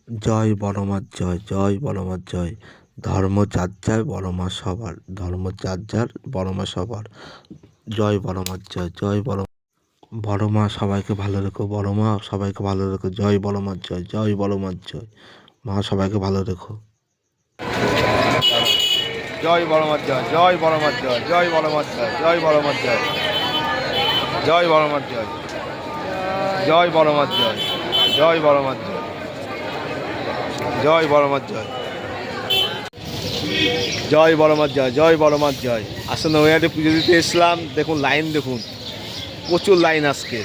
জয় বড়মার জয়, জয় বড়মার জয়। ধর্ম যার যার, বড়মা সবার। ধর্ম যার যার, বড়মা সবার। জয় বড়মার জয়, জয় বড়মা সবাইকে ভালো রেখো, বড়মা সবাইকে ভালো রেখো। জয় বড়মার জয়, জয় বড়মার জয়। মা সবাইকে ভালো রেখো। জয় বড়মার জয়, জয় বড়মার জয়, জয় বড়মার জয়, জয় বড়মার জয়, জয় বড়মার জয়, জয় বড়মার জয়, জয় বড়মার জয়, জয় বড়মার জয়, জয় বড়মার জয়, জয় বড়মার জয়। আসলে নৈহাটে পুজো দিতে এসলাম, দেখুন লাইন দেখুন, প্রচুর লাইন আজকে।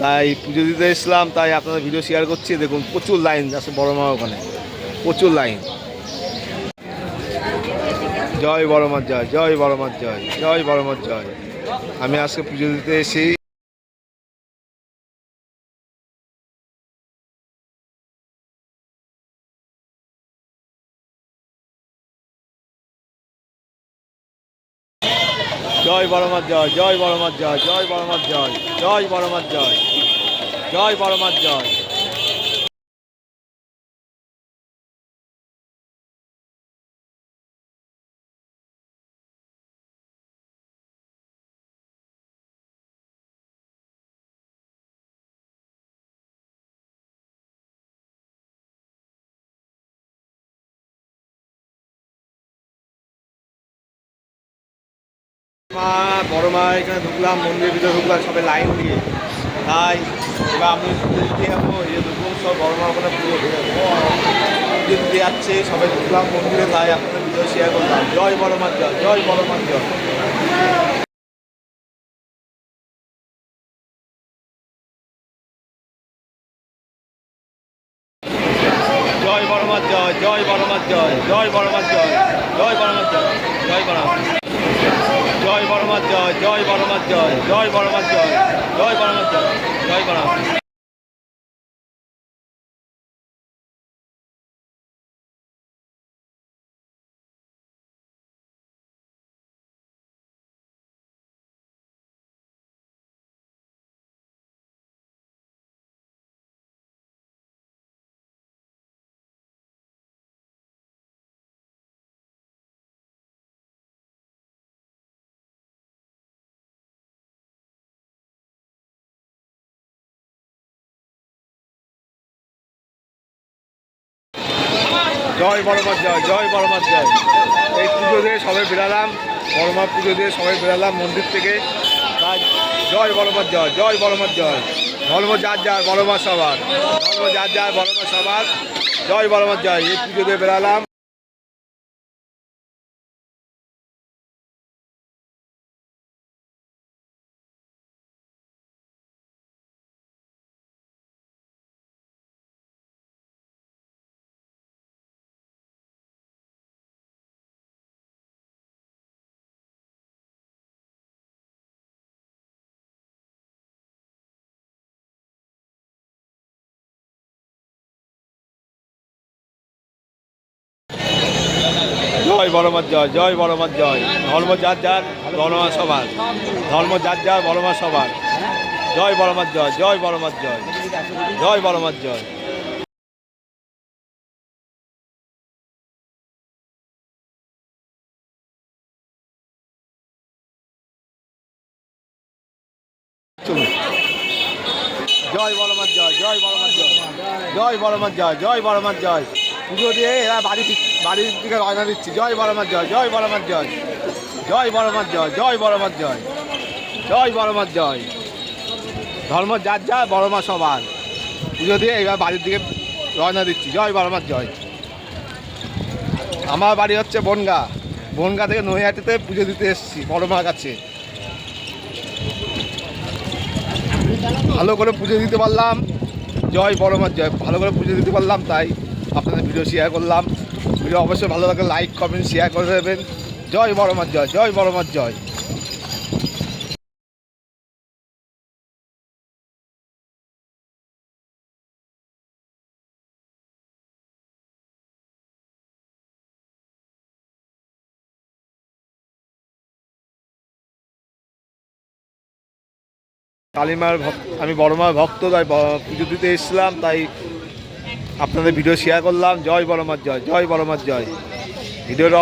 তাই পুজো দিতে এসলাম, তাই আপনাদের ভিডিও শেয়ার করছি। দেখুন প্রচুর লাইন আছে বড়মা, ওখানে প্রচুর লাইন। জয় বড়মার জয়, জয় বড়মার জয়, জয় বড়মার জয়। আমি আজকে পুজো দিতে এসেছি। জয় বড়মার জয়, জয় বড়মার জয়, জয় বড়মার জয়, জয় বড়মার জয়, জয় বড়মার জয়। মা বড় মা এখানে ঢুকলাম, মন্দিরের ভিতরে ঢুকলাম সবাই লাইন দিয়ে। তাই এবার আমি পুজো দিতে যাবো, এই দেখুন সব বড় মা ওখানে পুজো দিতে যাচ্ছে, সবাই ঢুকলাম মন্দিরে। তাই আপনাদের ভিডিও শেয়ার করলাম। জয় বড় মার জয়, জয় বড় মার জয়। জয় বড় মার জয়, জয় বড় মার জয়, জয় বড় মার জয়, জয় বড় মার জয়, জয় বড় মার জয় বড় মার জয়, জয় বড় মার জয়, জয় বড় মার জয়, জয় বড় মার জয়, জয় বড় মার। জয় বড়মার জয়, জয় বড়মার জয়। এই পুজো দিয়ে সবাই বেরালাম, বড়মার পুজো দিয়ে সবাই বেরালাম মন্দির থেকে। তাই জয় বড়মার জয়, জয় বড়মার জয়। ধর্ম যার যার, বড়মা সবার। ধর্ম যার যার, বড়মা সবার। জয় বড়মার জয়। এই পুজো দিয়ে বেরালাম। জয় বড়মার জয়, জয় বড়মার জয়। ধর্ম যার যার, বড়মা সবার। ধর্ম যার যার, বড়মা সবার। জয় বড়মার জয়, জয় বড়মার জয়, জয় বড়মার জয়। চলুন। জয় বড়মার জয়, জয় বড়মার জয়, জয় বড়মার জয়, জয় বড়মার জয়। পুজো দিয়ে এরা বাড়ির দিকে রওনা দিচ্ছি। জয় বড়মার জয়, জয় বড়মার জয়, জয় বড়মার জয়, জয় বড়মার জয়, জয় বড়মার জয়। ধর্ম যার যার, বড়মা সবার। পুজো দিয়ে এবার বাড়ির দিকে রওনা দিচ্ছি। জয় বড়মার জয়। আমার বাড়ি হচ্ছে বনগা। বনগা থেকে নৈহাটিতে পুজো দিতে এসেছি বড়মার কাছে। ভালো করে পুজো দিতে পারলাম। জয় বড়মার জয়। ভালো করে পুজো দিতে পারলাম, তাই আপনাদের ভিডিও শেয়ার করলাম। ভিডিও অবশ্যই ভালো লাগলে লাইক কমেন্ট শেয়ার করে দেবেন। জয় বড়মার জয়, জয় বড়মার জয়। কালীমার ভক্ত, আমি বড়মার ভক্ত, তাই পুজো দিতে এসেছিলাম। তাই আপনাদের ভিডিও শেয়ার করলাম। জয় বড়মার জয়, জয় বড়মার জয়। ভিডিওটা